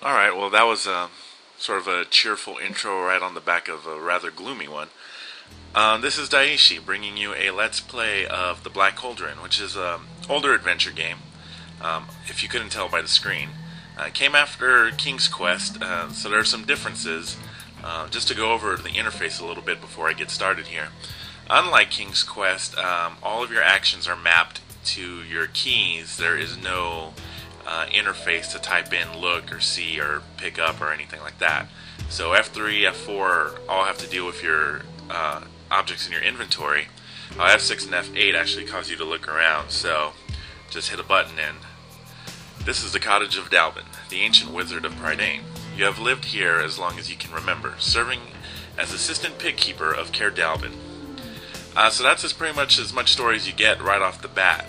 Alright, well, that was sort of a cheerful intro right on the back of a rather gloomy one. This is Daishi bringing you a Let's Play of the Black Cauldron, which is an older adventure game, if you couldn't tell by the screen. It came after King's Quest, so there are some differences. Just to go over the interface a little bit before I get started here. Unlike King's Quest, all of your actions are mapped to your keys. There is no interface to type in look or see or pick up or anything like that. So F3, F4 all have to deal with your objects in your inventory. F6 and F8 actually cause you to look around, so just hit a button and this is the cottage of Dalbin, the ancient wizard of Prydain. You have lived here as long as you can remember, serving as assistant pig keeper of Caer Dalbin. So that's pretty much as much story as you get right off the bat.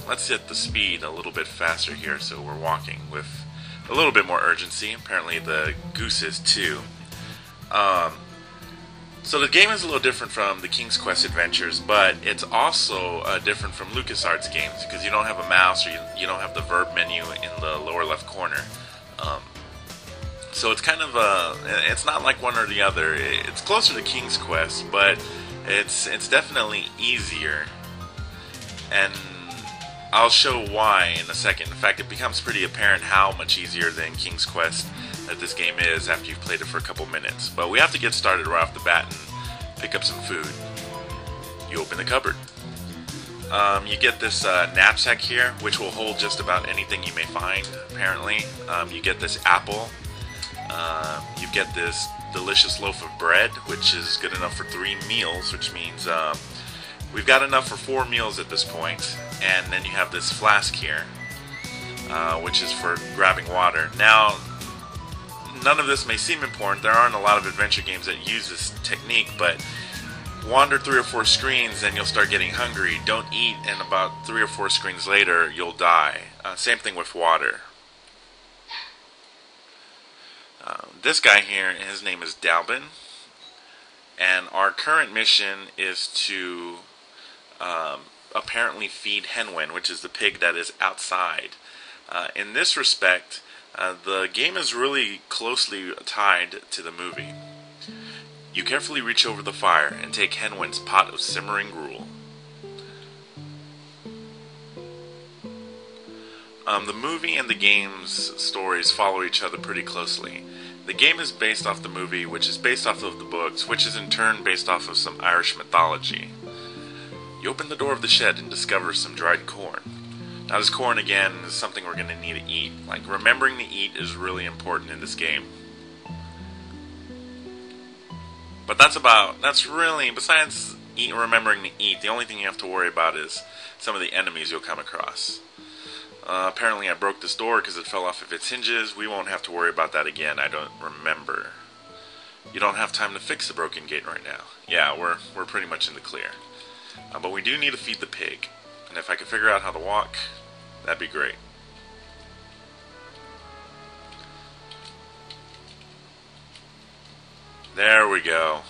Let's hit the speed a little bit faster here, so we're walking with a little bit more urgency. Apparently the goose is too. So the game is a little different from the King's Quest adventures, but it's also different from LucasArts games because you don't have a mouse or you don't have the verb menu in the lower left corner. So it's kind of it's not like one or the other. It's closer to King's Quest, but it's definitely easier, and I'll show why in a second. In fact, it becomes pretty apparent how much easier than King's Quest that this game is after you've played it for a couple minutes. But we have to get started right off the bat and pick up some food. You open the cupboard. You get this knapsack here, which will hold just about anything you may find, apparently. You get this apple. You get this delicious loaf of bread, which is good enough for 3 meals, which means we've got enough for 4 meals at this point. And then you have this flask here, which is for grabbing water. Now, none of this may seem important. There aren't a lot of adventure games that use this technique, but wander 3 or 4 screens and you'll start getting hungry. Don't eat, and about 3 or 4 screens later, you'll die. Same thing with water. This guy here, his name is Dalbin, and our current mission is to apparently feed Hen Wen, which is the pig that is outside. In this respect, the game is really closely tied to the movie. You carefully reach over the fire and take Hen Wen's pot of simmering gruel. The movie and the game's stories follow each other pretty closely. The game is based off the movie, which is based off of the books, which is in turn based off of some Irish mythology. You open the door of the shed and discover some dried corn. Now this corn, again, is something we're going to need to eat. Like, remembering to eat is really important in this game. But that's really, besides remembering to eat, the only thing you have to worry about is some of the enemies you'll come across. Apparently I broke this door because it fell off of its hinges. We won't have to worry about that again. I don't remember. You don't have time to fix the broken gate right now. Yeah, we're pretty much in the clear. But we do need to feed the pig. And if I could figure out how to walk, that'd be great. There we go.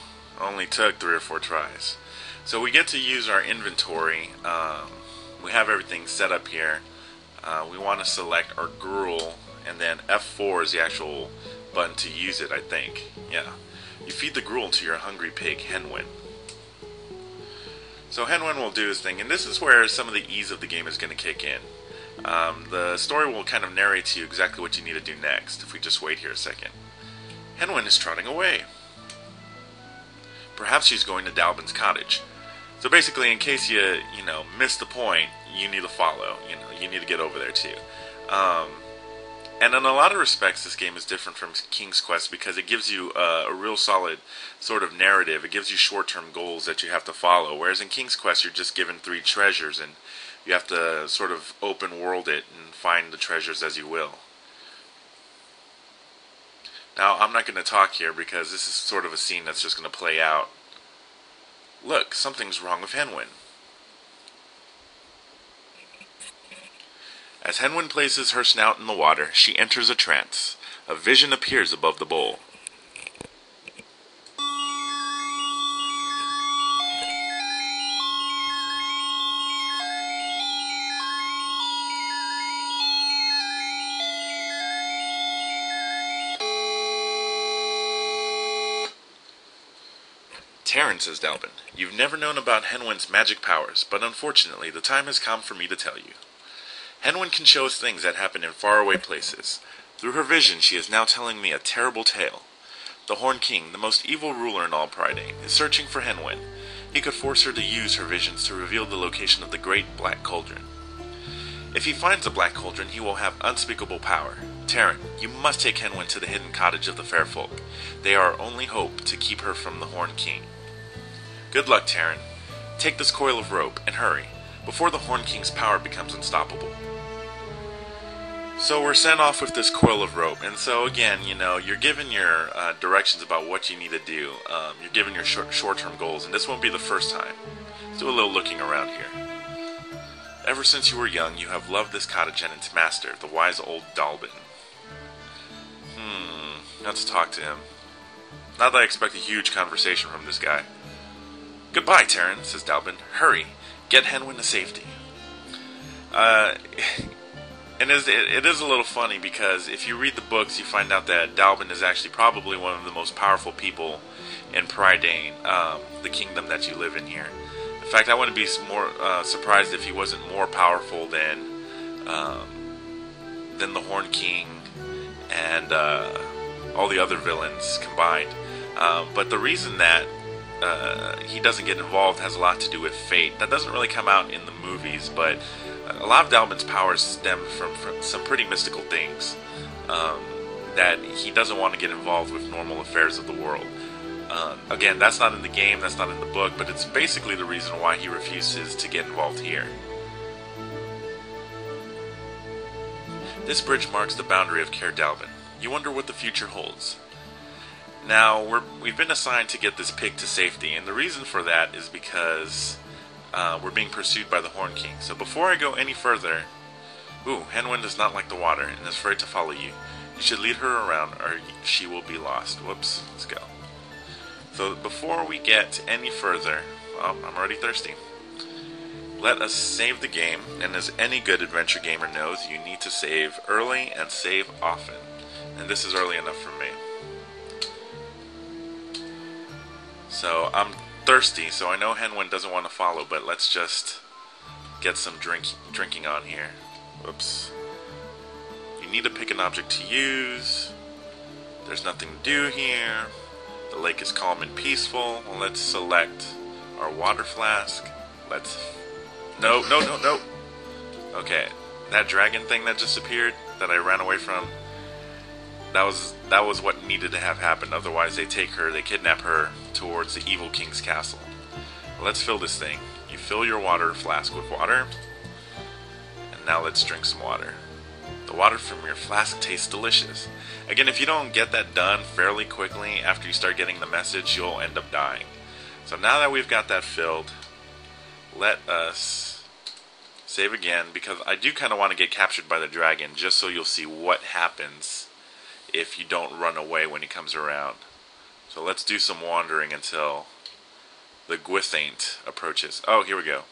Only took 3 or 4 tries. So we get to use our inventory. We have everything set up here. We want to select our gruel, and then F4 is the actual button to use it, I think. Yeah. You feed the gruel to your hungry pig, Hen Wen. So Hen Wen will do his thing, and this is where some of the ease of the game is going to kick in. The story will kind of narrate to you exactly what you need to do next, if we just wait here a second. Hen Wen is trotting away. Perhaps she's going to Dalbin's cottage. So basically, in case you miss the point, you need to follow. You need to get over there too. And in a lot of respects, this game is different from King's Quest because it gives you a real solid sort of narrative. It gives you short-term goals that you have to follow. Whereas in King's Quest, you're just given 3 treasures, and you have to sort of open world it and find the treasures as you will. Now, I'm not going to talk here because this is sort of a scene that's just going to play out. Look, something's wrong with Hen Wen. As Hen Wen places her snout in the water, she enters a trance. A vision appears above the bowl. Terran, says Dalvin, you've never known about Hen Wen's magic powers, but unfortunately the time has come for me to tell you. Hen Wen can show us things that happen in faraway places. Through her vision, she is now telling me a terrible tale. The Horn King, the most evil ruler in all Prydain, is searching for Hen Wen. He could force her to use her visions to reveal the location of the great Black Cauldron. If he finds the Black Cauldron, he will have unspeakable power. Terran, you must take Hen Wen to the hidden cottage of the fair folk. They are our only hope to keep her from the Horn King. Good luck, Terran. Take this coil of rope, and hurry, before the Horn King's power becomes unstoppable. So we're sent off with this coil of rope, and so again, you're given your directions about what you need to do. You're given your short-term goals, and this won't be the first time. Let's do a little looking around here. Ever since you were young, you have loved this cottage and its master, the wise old Dalvin. Let's talk to him. Not that I expect a huge conversation from this guy. Goodbye, Terran, says Dalvin. Hurry, get Hen Wen to safety. And it is a little funny because if you read the books, you find out that Dalvin is actually probably one of the most powerful people in Prydain, the kingdom that you live in here. In fact, I wouldn't be more surprised if he wasn't more powerful than the Horn King and all the other villains combined. But the reason that he doesn't get involved has a lot to do with fate. That doesn't really come out in the movies, but a lot of Dalvin's powers stem from some pretty mystical things that he doesn't want to get involved with normal affairs of the world. Again, that's not in the game, that's not in the book, but it's basically the reason why he refuses to get involved here. This bridge marks the boundary of Caer Dalvin. You wonder what the future holds. Now, we've been assigned to get this pig to safety, and the reason for that is because we're being pursued by the Horn King. So before I go any further... Hen Wen does not like the water and is afraid to follow you. You should lead her around or she will be lost. Whoops, let's go. So before we get any further... I'm already thirsty. Let us save the game, and as any good adventure gamer knows, you need to save early and save often. And this is early enough for me. So I'm thirsty, so I know Hen Wen doesn't want to follow, but let's just get some drinking on here. Whoops. You need to pick an object to use. There's nothing to do here. The lake is calm and peaceful. Well, let's select our water flask. No. Okay, that dragon thing that just appeared, that I ran away from, that was what needed to have happened. Otherwise, they kidnap her towards the evil king's castle. Let's fill this thing. You fill your water flask with water, and now let's drink some water. The water from your flask tastes delicious. Again, if you don't get that done fairly quickly after you start getting the message, you'll end up dying. So now that we've got that filled, let us save again, because I do kind of want to get captured by the dragon, just so you'll see what happens if you don't run away when he comes around. So let's do some wandering until the Gwithaint approaches. Oh, here we go.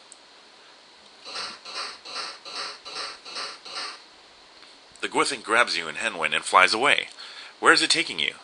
The Gwithaint grabs you in Hen Wen and flies away. Where is it taking you?